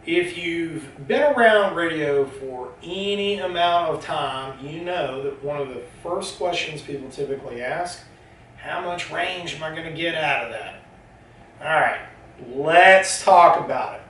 If you've been around radio for any amount of time, you know that one of the first questions people typically ask, how much range am I going to get out of that? All right, let's talk about it.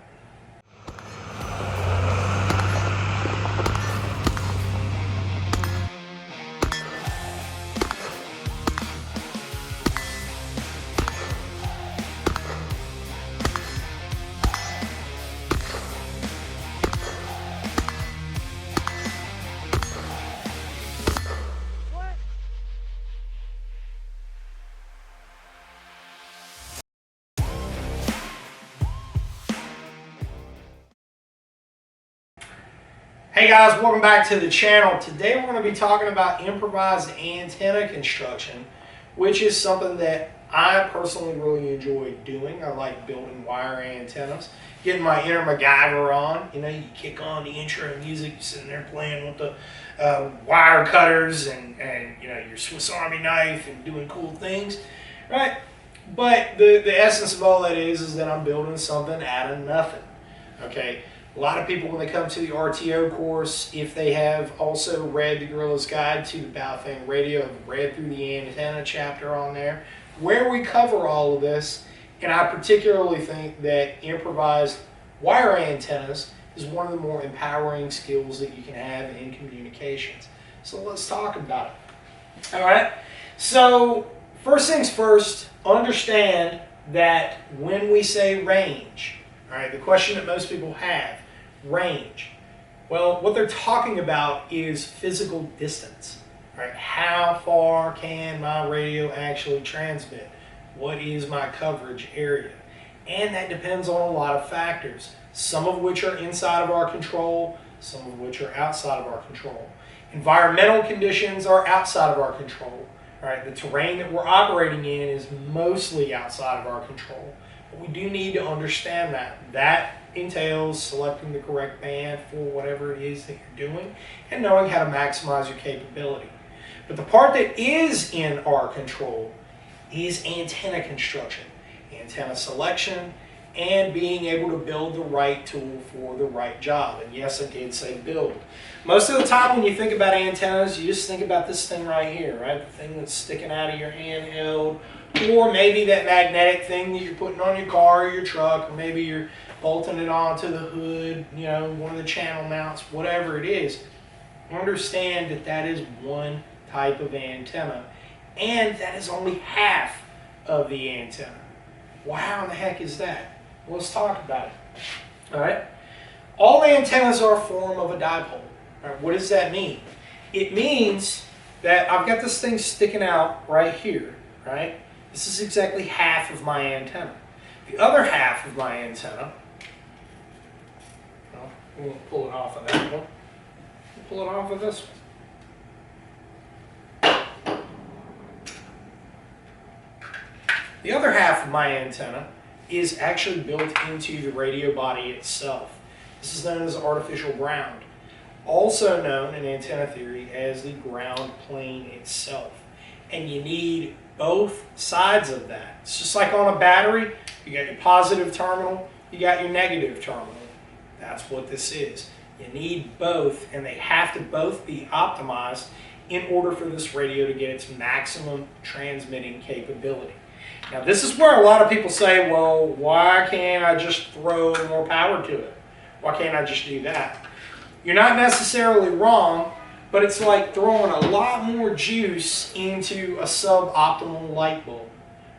Hey guys, welcome back to the channel. Today we're going to be talking about improvised antenna construction, which is something that I personally really enjoy doing. I like building wire antennas, getting my inner MacGyver on. You know, you kick on the intro music, you're sitting there playing with the wire cutters and you know, your Swiss Army knife and doing cool things, right? But the essence of all that is that I'm building something out of nothing, okay? A lot of people, when they come to the RTO course, if they have also read the Guerrilla's Guide to the Baofeng Radio, have read through the antenna chapter on there, where we cover all of this, and I particularly think that improvised wire antennas is one of the more empowering skills that you can have in communications. So let's talk about it. All right. So first things first, understand that when we say range, all right, the question that most people have, range. Well, what they're talking about is physical distance. Right? How far can my radio actually transmit? What is my coverage area? And that depends on a lot of factors, some of which are inside of our control, some of which are outside of our control. Environmental conditions are outside of our control. Right? The terrain that we're operating in is mostly outside of our control. But we do need to understand that. That entails selecting the correct band for whatever it is that you're doing and knowing how to maximize your capability. But the part that is in our control is antenna construction, antenna selection, and being able to build the right tool for the right job. And yes, I did say build. Most of the time when you think about antennas, you just think about this thing right here, right? The thing that's sticking out of your handheld, or maybe that magnetic thing that you're putting on your car or your truck, or maybe you're bolting it onto the hood, you know, one of the channel mounts, whatever it is. Understand that that is one type of antenna, and that is only half of the antenna. Well, how in the heck is that? Well, let's talk about it. All right. All antennas are a form of a dipole. All right, what does that mean? It means that I've got this thing sticking out right here, right? This is exactly half of my antenna. The other half of my antenna, well, we'll pull it off of that one. We'll pull it off of this one. The other half of my antenna is actually built into the radio body itself. This is known as artificial ground, also known in antenna theory as the ground plane itself. And you need both sides of that. It's just like on a battery, you got your positive terminal, you got your negative terminal. That's what this is. You need both, and they have to both be optimized in order for this radio to get its maximum transmitting capability. Now, this is where a lot of people say, well, why can't I just throw more power to it? Why can't I just do that? You're not necessarily wrong, but it's like throwing a lot more juice into a suboptimal light bulb,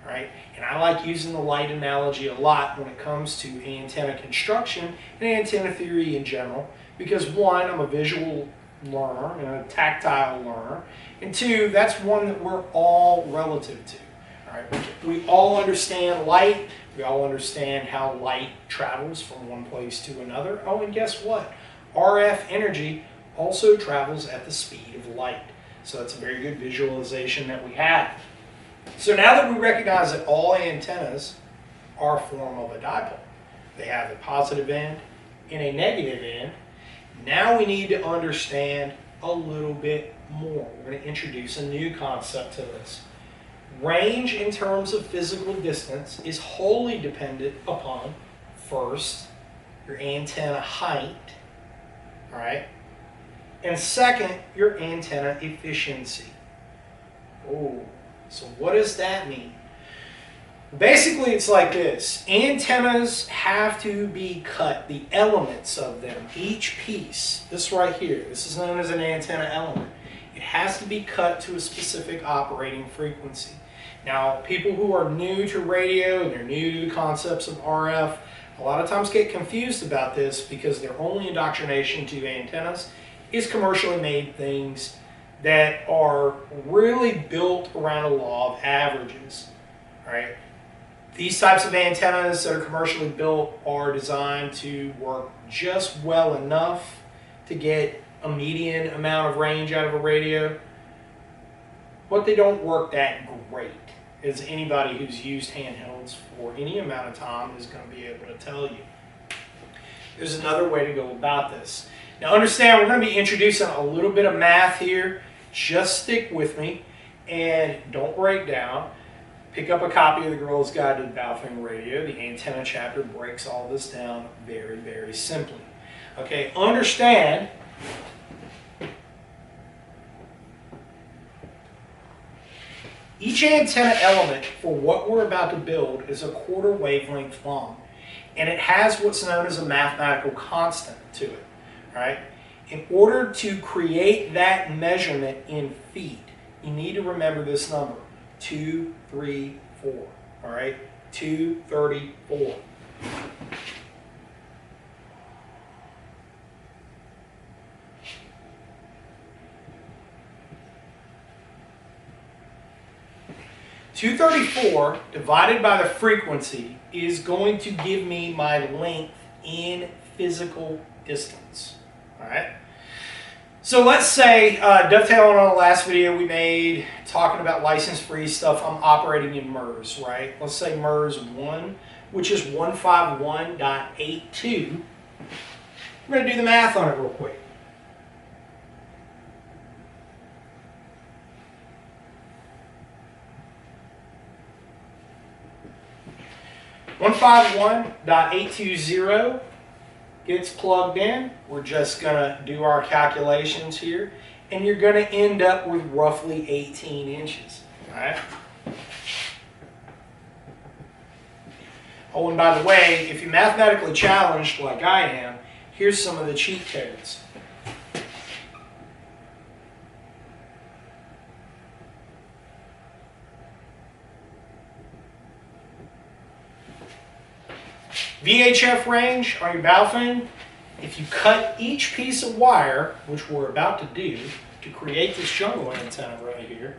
right? And I like using the light analogy a lot when it comes to antenna construction and antenna theory in general, because one, I'm a visual learner and a tactile learner, and two, that's one that we're all relative to. All right? We all understand light. We all understand how light travels from one place to another. Oh, and guess what? RF energy also travels at the speed of light. So that's a very good visualization that we have. So now that we recognize that all antennas are a form of a dipole, they have a positive end and a negative end, now we need to understand a little bit more. We're going to introduce a new concept to this. Range in terms of physical distance is wholly dependent upon, first, your antenna height, all right? And second, your antenna efficiency. Oh, so what does that mean? Basically, it's like this. Antennas have to be cut, the elements of them, each piece. This right here, this is known as an antenna element. It has to be cut to a specific operating frequency. Now, people who are new to radio and they're new to the concepts of RF, a lot of times get confused about this because their only indoctrination to antennas is commercially made things that are really built around a law of averages, right? These types of antennas that are commercially built are designed to work just well enough to get a median amount of range out of a radio, but they don't work that great, as anybody who's used handhelds for any amount of time is going to be able to tell you. There's another way to go about this. Now understand, we're going to be introducing a little bit of math here. Just stick with me and don't break down. Pick up a copy of the Guerrillas Guide to the Baofeng Radio. The antenna chapter breaks all this down very, very simply. Okay, understand each antenna element for what we're about to build is a quarter wavelength long, and it has what's known as a mathematical constant to it. Right? In order to create that measurement in feet, you need to remember this number, 234. All right, 234. .234 divided by the frequency is going to give me my length in physical distance. All right. So let's say, dovetailing on the last video we made, talking about license-free stuff, I'm operating in MERS, right? Let's say MERS 1, which is 151.82. We're going to do the math on it real quick. .151.820 gets plugged in. We're just going to do our calculations here, and you're going to end up with roughly 18 inches. All right? Oh, and by the way, if you're mathematically challenged like I am, here's some of the cheat codes. VHF range on your Baofeng, if you cut each piece of wire, which we're about to do, to create this jungle antenna right here,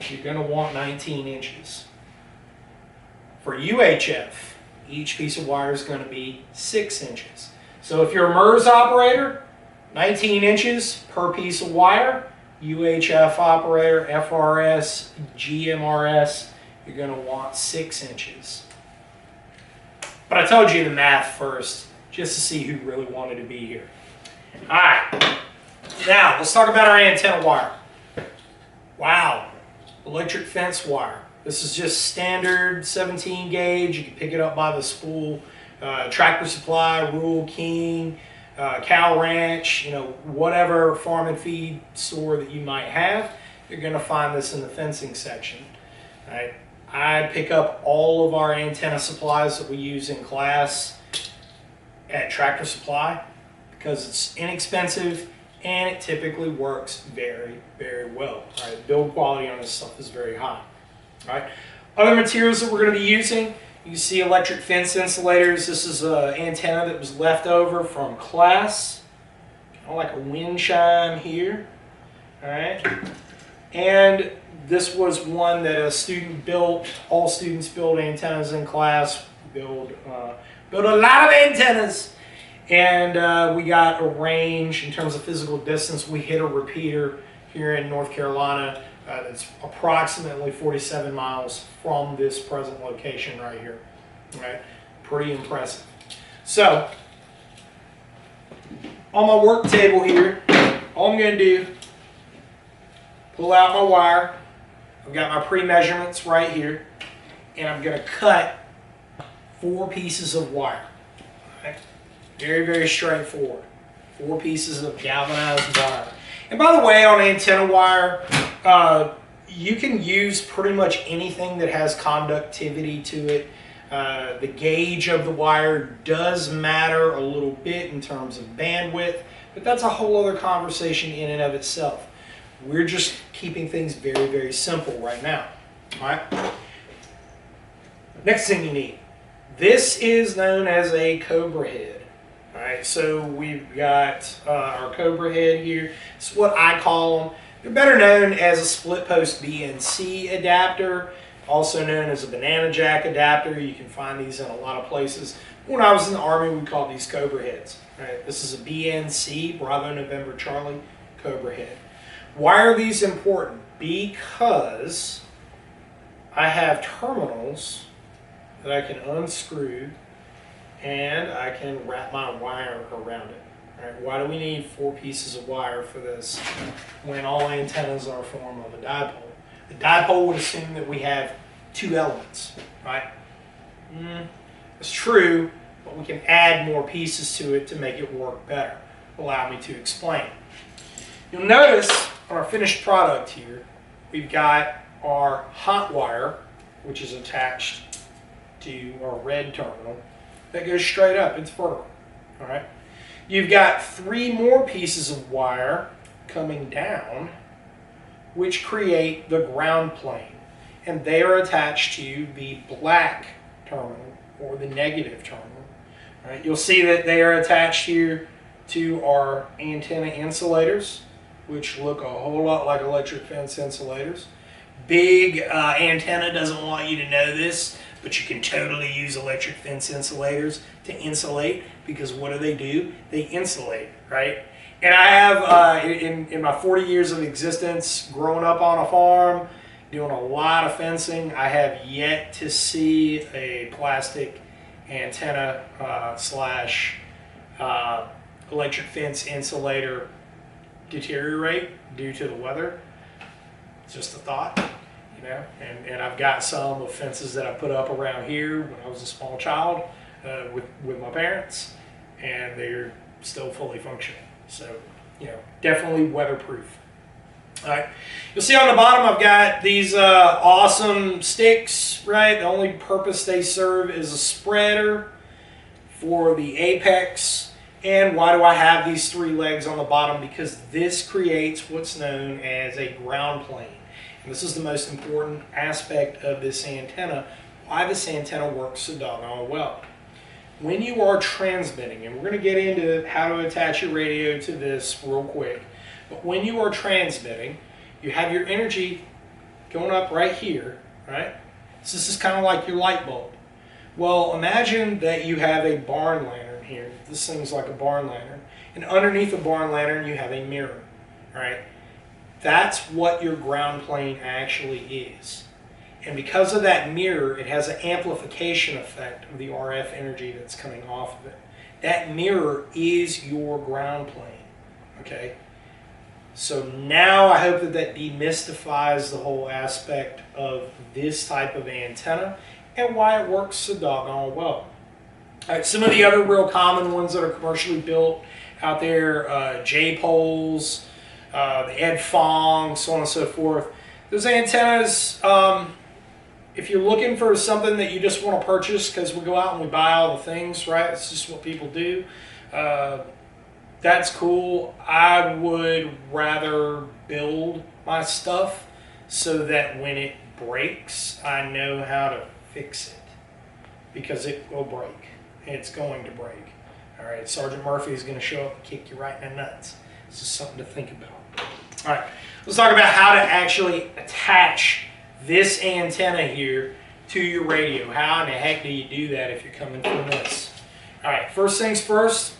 you're going to want 19 inches. For UHF, each piece of wire is going to be 6 inches. So if you're a MERS operator, 19 inches per piece of wire. UHF operator, FRS, GMRS, you're going to want 6 inches. But I told you the math first, just to see who really wanted to be here. All right, now let's talk about our antenna wire. Wow, electric fence wire. This is just standard 17 gauge. You can pick it up by the spool. Tractor Supply, Rural King, Cow Ranch, you know, whatever farm and feed store that you might have, you're going to find this in the fencing section. All right. I pick up all of our antenna supplies that we use in class at Tractor Supply because it's inexpensive and it typically works very, very well. All right, build quality on this stuff is very high. All right, other materials that we're going to be using, you see electric fence insulators. This is an antenna that was left over from class, kind of like a wind chime here. All right, and this was one that a student built. All students build antennas in class. Build a lot of antennas, and we got a range in terms of physical distance. We hit a repeater here in North Carolina that's approximately 47 miles from this present location right here. All right, pretty impressive. So on my work table here, all I'm going to do, pull out my wire. I've got my pre-measurements right here, and I'm going to cut 4 pieces of wire. Very, very straightforward. 4 pieces of galvanized wire. And by the way, on antenna wire, you can use pretty much anything that has conductivity to it. The gauge of the wire does matter a little bit in terms of bandwidth, but that's a whole other conversation in and of itself. We're just keeping things very, very simple right now. All right. Next thing you need. This is known as a cobra head. All right, so we've got our cobra head here. It's what I call them. They're better known as a split post BNC adapter, also known as a banana jack adapter. You can find these in a lot of places. When I was in the Army, we called these cobra heads. All right, this is a BNC, Bravo November Charlie, cobra head. Why are these important? Because I have terminals that I can unscrew and I can wrap my wire around it. All right, why do we need 4 pieces of wire for this when all antennas are formed of a dipole? The dipole would assume that we have 2 elements, right? It's true, but we can add more pieces to it to make it work better. Allow me to explain. You'll notice on our finished product here, we've got our hot wire, which is attached to our red terminal, that goes straight up. It's vertical. All right. You've got 3 more pieces of wire coming down, which create the ground plane, and they are attached to the black terminal or the negative terminal. All right. You'll see that they are attached here to our antenna insulators, which look a whole lot like electric fence insulators. Big antenna doesn't want you to know this, but you can totally use electric fence insulators to insulate, because what do? They insulate, right? And I have, in my 40 years of existence, growing up on a farm, doing a lot of fencing, I have yet to see a plastic antenna slash electric fence insulator deteriorate due to the weather. It's just a thought. You know, and I've got some of fences that I put up around here when I was a small child with my parents, and they're still fully functional. So, you know, definitely weatherproof. All right, you'll see on the bottom I've got these awesome sticks, right? The only purpose they serve is a spreader for the apex. And why do I have these 3 legs on the bottom? Because this creates what's known as a ground plane. And this is the most important aspect of this antenna, why this antenna works so doggone well. When you are transmitting, and we're going to get into how to attach your radio to this real quick, but when you are transmitting, you have your energy going up right here, right? So this is kind of like your light bulb. Well, imagine that you have a barn lantern here. This thing's like a barn lantern. And underneath the barn lantern, you have a mirror, right? That's what your ground plane actually is. And because of that mirror, it has an amplification effect of the RF energy that's coming off of it. That mirror is your ground plane, okay? So now I hope that that demystifies the whole aspect of this type of antenna and why it works so doggone well. All right, some of the other real common ones that are commercially built out there, J-poles, the Ed Fong, so on and so forth. Those antennas, if you're looking for something that you just want to purchase because we go out and we buy all the things, right? It's just what people do. That's cool. I would rather build my stuff so that when it breaks, I know how to fix it, because it will break. It's going to break. All right, Sergeant Murphy is going to show up and kick you right in the nuts. This is something to think about. All right, let's talk about how to actually attach this antenna here to your radio. How in the heck do you do that if you're coming from this? All right, first things first,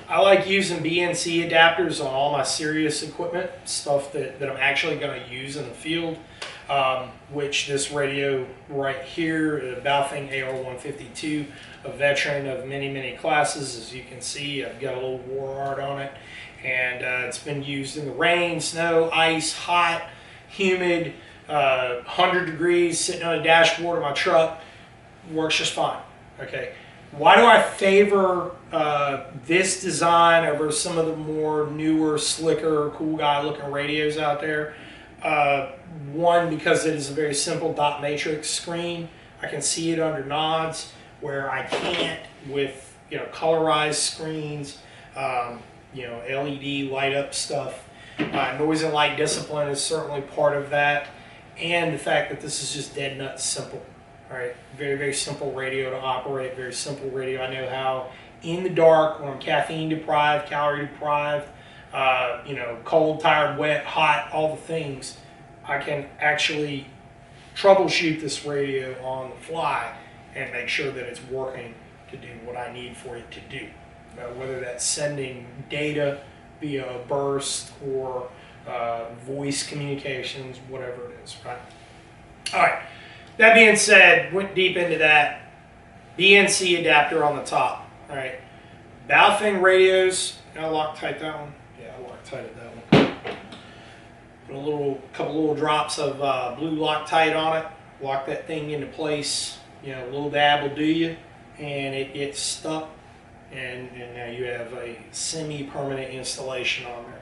I like using BNC adapters on all my serious equipment, stuff that I'm actually going to use in the field, which this radio right here, the Baofeng AR-152, a veteran of many, many classes. As you can see, I've got a little war art on it, and it's been used in the rain, snow, ice, hot, humid, 100 degrees, sitting on a dashboard of my truck. Works just fine. Okay. Why do I favor this design over some of the more newer, slicker, cool guy looking radios out there? One, because it is a very simple dot matrix screen. I can see it under nods where I can't with colorized screens, LED light up stuff. Noise and light discipline is certainly part of that, and the fact that this is just dead nuts simple. All right, very, very simple radio to operate, very simple radio. I know how in the dark, when I'm caffeine deprived, calorie deprived, cold, tired, wet, hot, all the things, I can actually troubleshoot this radio on the fly and make sure that it's working to do what I need for it to do. Whether that's sending data via a burst or voice communications, whatever it is, right? All right, that being said, went deep into that. BNC adapter on the top, all right? Baofeng radios, I Loctite that one? Yeah, I Loctited that one. Put a couple little drops of blue Loctite on it, lock that thing into place. A little dab will do you, and it gets stuck, and now you have a semi-permanent installation on there.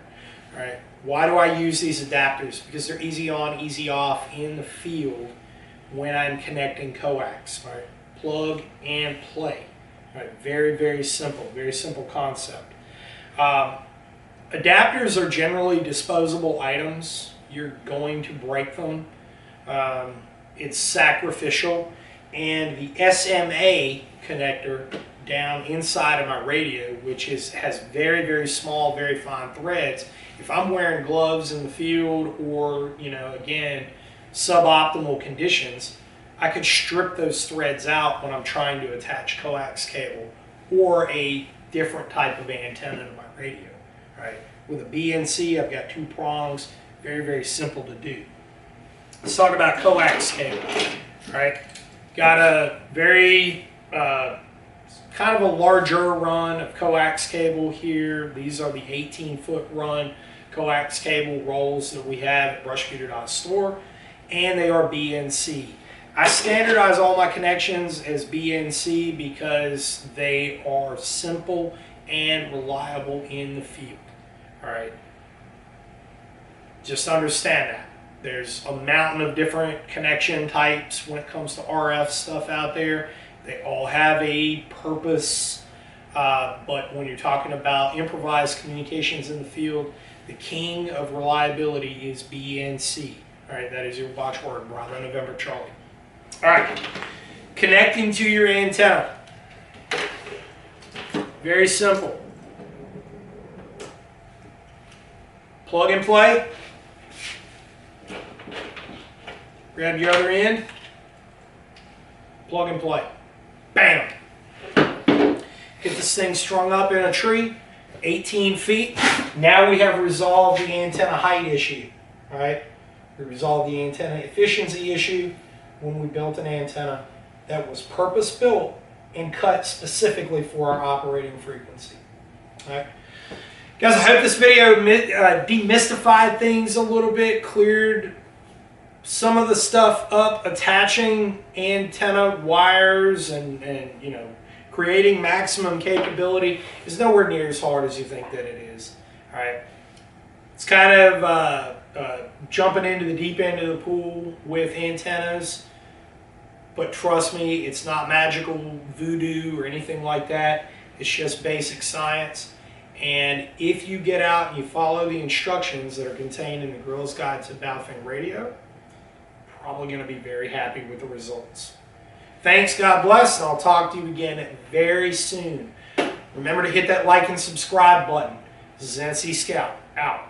All right. Why do I use these adapters? Because they're easy on, easy off in the field when I'm connecting coax. Right. Plug and play. All right. Very, very simple concept. Adapters are generally disposable items. You're going to break them. It's sacrificial. And the SMA connector down inside of my radio, which has very, very small, very fine threads. If I'm wearing gloves in the field or, again, suboptimal conditions, I could strip those threads out when I'm trying to attach coax cable or a different type of antenna to my radio. Right? With a BNC, I've got two prongs, very, very simple to do. Let's talk about coax cable, right? Got a very kind of a larger run of coax cable here. These are the 18-foot run coax cable rolls that we have at brushbeater.store, and they are BNC. I standardize all my connections as BNC because they are simple and reliable in the field. All right. Just understand that. There's a mountain of different connection types when it comes to RF stuff out there. They all have a purpose, but when you're talking about improvised communications in the field, the king of reliability is BNC. All right, that is your watchword, Bravo November Charlie. All right, connecting to your antenna. Very simple. Plug and play. Grab your other end. Plug and play. Bam! Get this thing strung up in a tree, 18 feet. Now we have resolved the antenna height issue. All right? We resolved the antenna efficiency issue when we built an antenna that was purpose-built and cut specifically for our operating frequency. All right? Guys, I hope this video demystified things a little bit, cleared some of the stuff up, attaching antenna wires and creating maximum capability is nowhere near as hard as you think that it is. All right, it's kind of jumping into the deep end of the pool with antennas, but trust me, it's not magical voodoo or anything like that. It's just basic science. And if you get out and you follow the instructions that are contained in the Guerrilla's Guide to Baofeng Radio, probably going to be very happy with the results. Thanks, God bless, and I'll talk to you again very soon. Remember to hit that like and subscribe button. This is NC Scout, out.